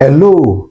Hello,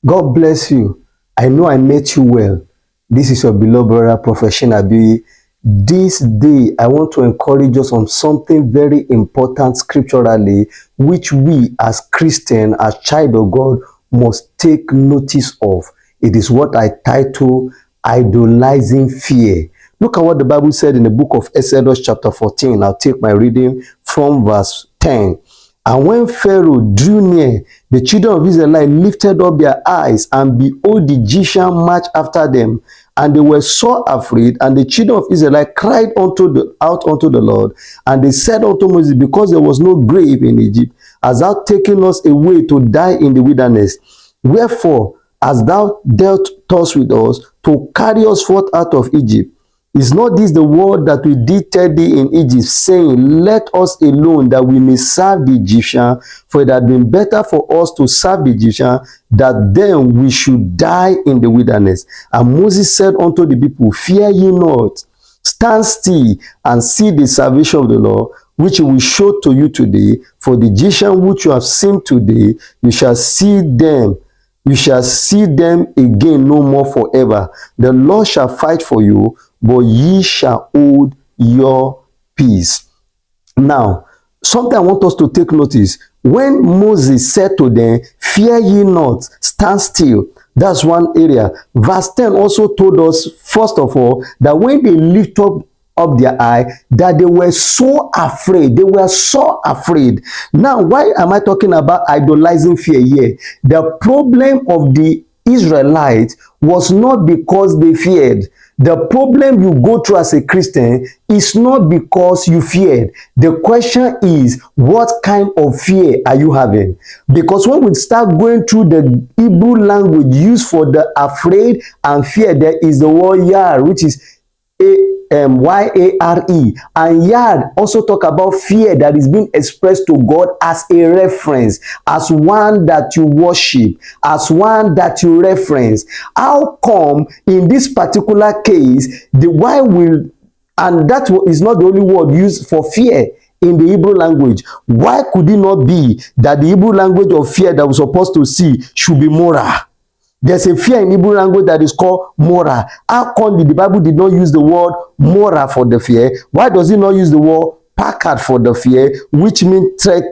God bless you. I know I met you well. This is your beloved brother, Prophet Shinabi. This day, I want to encourage us on something very important scripturally, which we as Christian, as child of God, must take notice of. It is what I title Idolizing Fear. Look at what the Bible said in the book of Exodus chapter 14. I'll take my reading from verse 10. And when Pharaoh drew near, the children of Israel lifted up their eyes, and behold, the Egyptian marched after them. And they were so afraid, and the children of Israel cried out unto the Lord. And they said unto Moses, because there was no grave in Egypt, hast thou taken us away to die in the wilderness? Wherefore hast thou dealt thus with us, to carry us forth out of Egypt? Is not this the word that we did tell thee in Egypt, saying, let us alone, that we may serve the Egyptian? For it had been better for us to serve the Egyptian, that then we should die in the wilderness. And Moses said unto the people, fear ye not, stand still and see the salvation of the Lord, which he will show to you today. For the Egyptian which you have seen today, you shall see them. You shall see them again no more forever. The Lord shall fight for you, but ye shall hold your peace. Now, something I want us to take notice. When Moses said to them, fear ye not, stand still. That's one area. Verse 10 also told us, first of all, that when they lift up their eye, that they were so afraid. They were so afraid. Now, why am I talking about idolizing fear here? The problem of the Israelites was not because they feared. The problem you go through as a Christian is not because you feared. The question is, what kind of fear are you having? Because when we start going through the Hebrew language used for the afraid and fear, there is the word yar, which is Y-A-R-E. And yard also talk about fear that is being expressed to God as a reference, as one that you worship, as one that you reference. How come in this particular case, and that is not the only word used for fear in the Hebrew language? Why could it not be that the Hebrew language of fear that we're supposed to see should be moral? There's a fear in Hebrew language that is called moral. How come the Bible did not use the word moral for the fear? Why does it not use the word packard for the fear, which means tread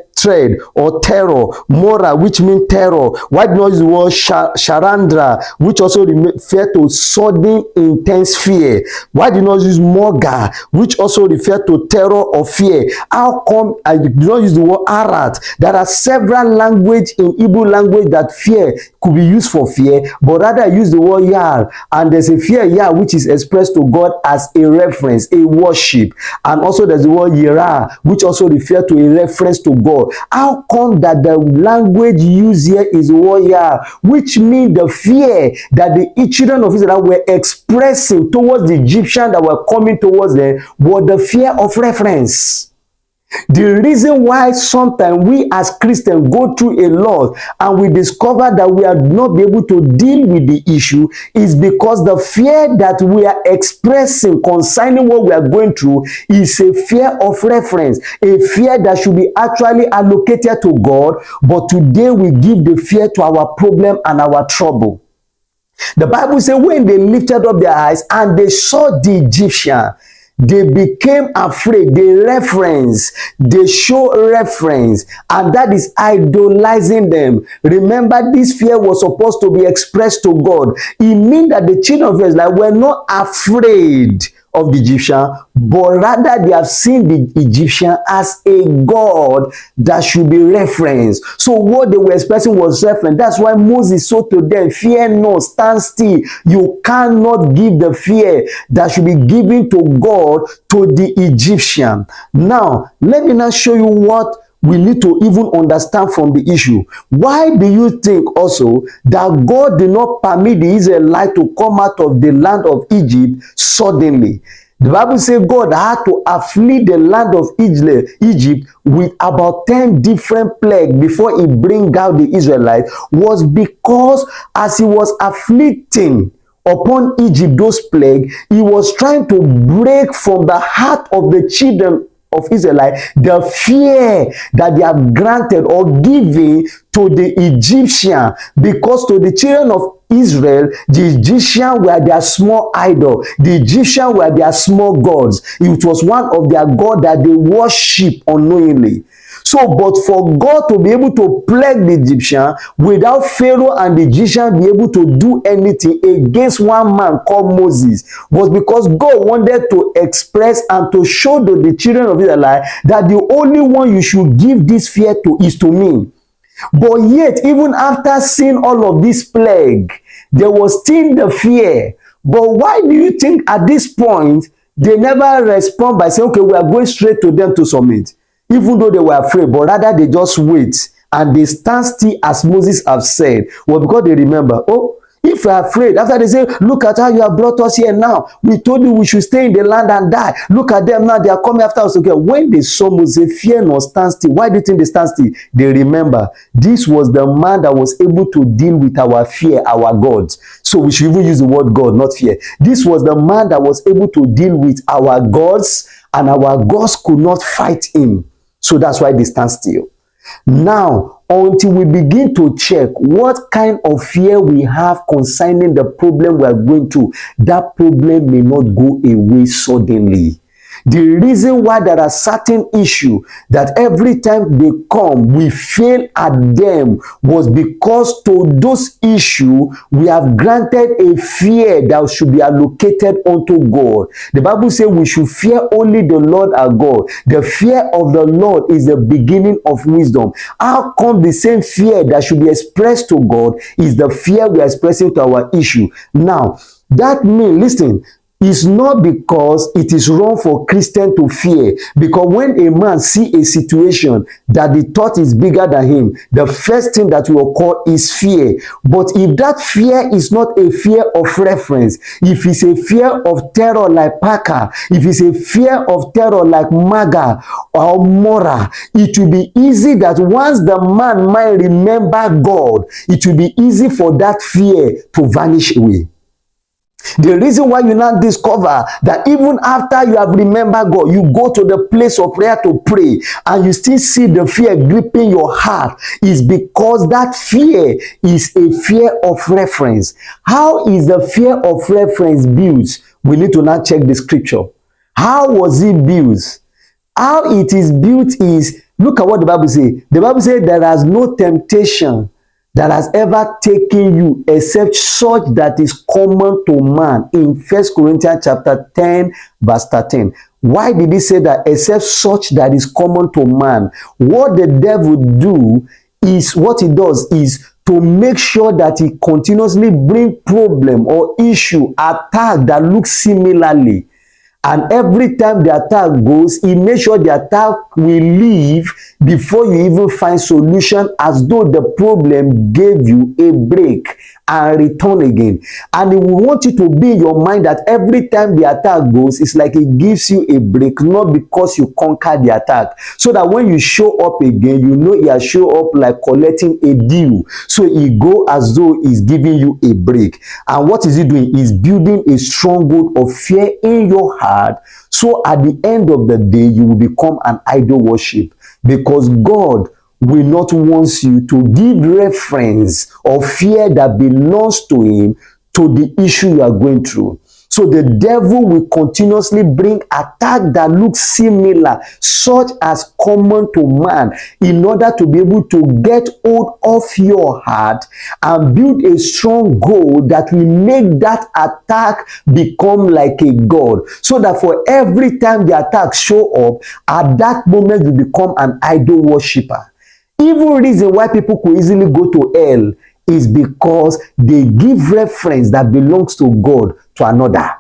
or terror? Moral, which means terror. Why do not use the word sharandra, which also refer to sudden intense fear? Why do not use moga, which also refer to terror or fear? How come I do not use the word arat? There are several languages in Hebrew language that fear could be used for fear, but rather use the word yar. And there's a fear yar which is expressed to God as a reference, a worship. And also there's the word yira, which also refers to a reference to God. How come that the language used here is warrior, which means the fear that the children of Israel were expressing towards the Egyptians that were coming towards them was the fear of reference. The reason why sometimes we as Christians go through a lot and we discover that we are not be able to deal with the issue is because the fear that we are expressing concerning what we are going through is a fear of reference, a fear that should be actually allocated to God, but today we give the fear to our problem and our trouble. The Bible says when they lifted up their eyes and they saw the Egyptian, they became afraid. They show reference, and that is idolizing them. Remember, this fear was supposed to be expressed to God. It means that the children of Israel were not afraid of the Egyptian, but rather they have seen the Egyptian as a god that should be referenced. So what they were expressing was reference. That's why Moses said to them, fear not, stand still. You cannot give the fear that should be given to God to the Egyptian. Now, let me now show you what we need to even understand from the issue. Why do you think also that God did not permit the Israelites to come out of the land of Egypt suddenly? The Bible says God had to afflict the land of Egypt with about 10 different plagues before he bring out the Israelites, was because as he was afflicting upon Egypt those plagues, he was trying to break from the heart of the children of Israelites the fear that they have granted or given to the Egyptian, because to the children of Israel, the Egyptian were their small idol. The Egyptian were their small gods. It was one of their gods that they worship unknowingly. So, but for God to be able to plague the Egyptian without Pharaoh and the Egyptian be able to do anything against one man called Moses, was because God wanted to express and to show to the children of Israel that the only one you should give this fear to is to me. But yet, even after seeing all of this plague, there was still the fear. But why do you think at this point they never respond by saying, okay, we are going straight to them to submit? Even though they were afraid, but rather they just wait and they stand still, as Moses have said. Well, because they remember, oh, if you are afraid, after they say, look at how you have brought us here now. We told you we should stay in the land and die. Look at them now, they are coming after us. Okay, when they saw Moses, fear not, stand still. Why do you think they stand still? They remember, this was the man that was able to deal with our fear, our gods. So we should even use the word God, not fear. This was the man that was able to deal with our gods, and our gods could not fight him. So that's why they stand still. Now, until we begin to check what kind of fear we have concerning the problem we are going through, that problem may not go away suddenly. The reason why there are certain issues that every time they come, we fail at them, was because to those issues, we have granted a fear that should be allocated unto God. The Bible says we should fear only the Lord our God. The fear of the Lord is the beginning of wisdom. How come the same fear that should be expressed to God is the fear we are expressing to our issue? Now, that means, listen, it's not because it is wrong for Christians to fear. Because when a man see a situation that the thought is bigger than him, the first thing that will occur is fear. But if that fear is not a fear of reference, if it's a fear of terror like Parker, if it's a fear of terror like Maga or Mora, it will be easy that once the man might remember God, it will be easy for that fear to vanish away. The reason why you now discover that even after you have remembered God, you go to the place of prayer to pray and you still see the fear gripping your heart, is because that fear is a fear of reference. How is the fear of reference built? We need to now check the scripture. How was it built? How it is built is, look at what the Bible says. The Bible says there is no temptation that has ever taken you except such that is common to man, in 1 Corinthians chapter 10 verse 13. Why did he say that? Except such that is common to man. What the devil do is, what he does is to make sure that he continuously bring problem or issue, attack that looks similarly. And every time the attack goes, he makes sure the attack will leave before you even find solution, as though the problem gave you a break and return again. And he will want you to be in your mind that every time the attack goes, it's like it gives you a break, not because you conquered the attack. So that when you show up again, you know he has show up like collecting a deal. So he go as though he's giving you a break. And what is he doing? He's building a stronghold of fear in your heart. So at the end of the day, you will become an idol worship, because God will not want you to give reference or fear that belongs to him to the issue you are going through. So the devil will continuously bring attack that looks similar, such as common to man, in order to be able to get hold of your heart and build a strong goal that will make that attack become like a god. So that for every time the attacks show up, at that moment you become an idol worshiper. Even reason why people could easily go to hell is because they give reference that belongs to God to another.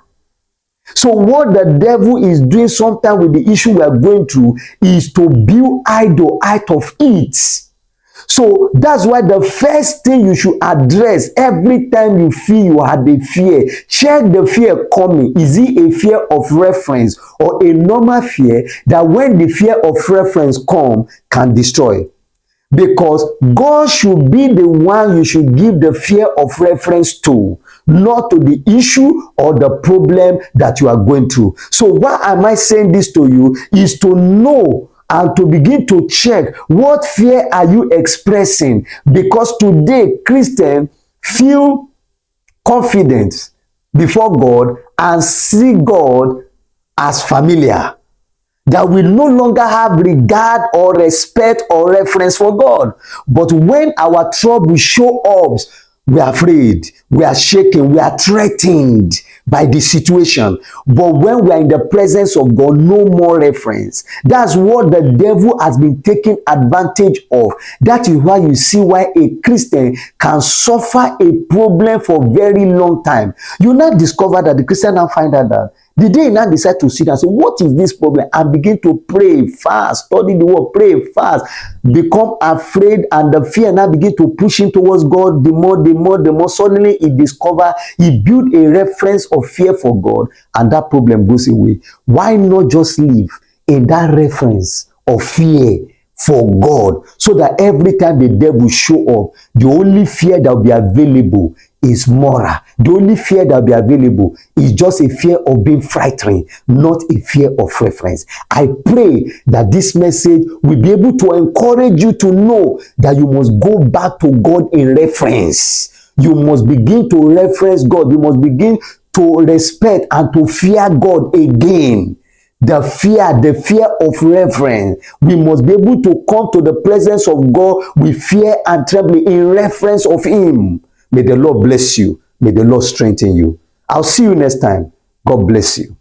So what the devil is doing sometimes with the issue we are going through is to build idol out of it. So that's why the first thing you should address every time you feel you had a fear, check the fear coming. Is it a fear of reference or a normal fear that when the fear of reference come can destroy? because God should be the one you should give the fear of reference to, not to the issue or the problem that you are going through. So why am I saying this to you? Is to know and to begin to check what fear are you expressing, because today Christians feel confident before God and see God as familiar, that we no longer have regard or respect or reference for God. But when our trouble show up, we are afraid, we are shaken, we are threatened by the situation. But when we are in the presence of God, no more reference. That's what the devil has been taking advantage of. That is why you see why a Christian can suffer a problem for a very long time. You now discover that the Christian now find out that the day you now decide to sit down and say, what is this problem? And begin to pray, fast, study the word, pray, fast, become afraid, and the fear now begin to push him towards God. The more, suddenly he discover, he build a reference of fear for God, and that problem goes away. Why not just live in that reference of fear for God, so that every time the devil show up, the only fear that will be available is moral. The only fear that will be available is just a fear of being frightened, not a fear of reference. I pray that this message will be able to encourage you to know that you must go back to God in reference. You must begin to reference God. You must begin to respect and to fear God again. The fear of reverence. We must be able to come to the presence of God with fear and trembling in reference of Him. May the Lord bless you. May the Lord strengthen you. I'll see you next time. God bless you.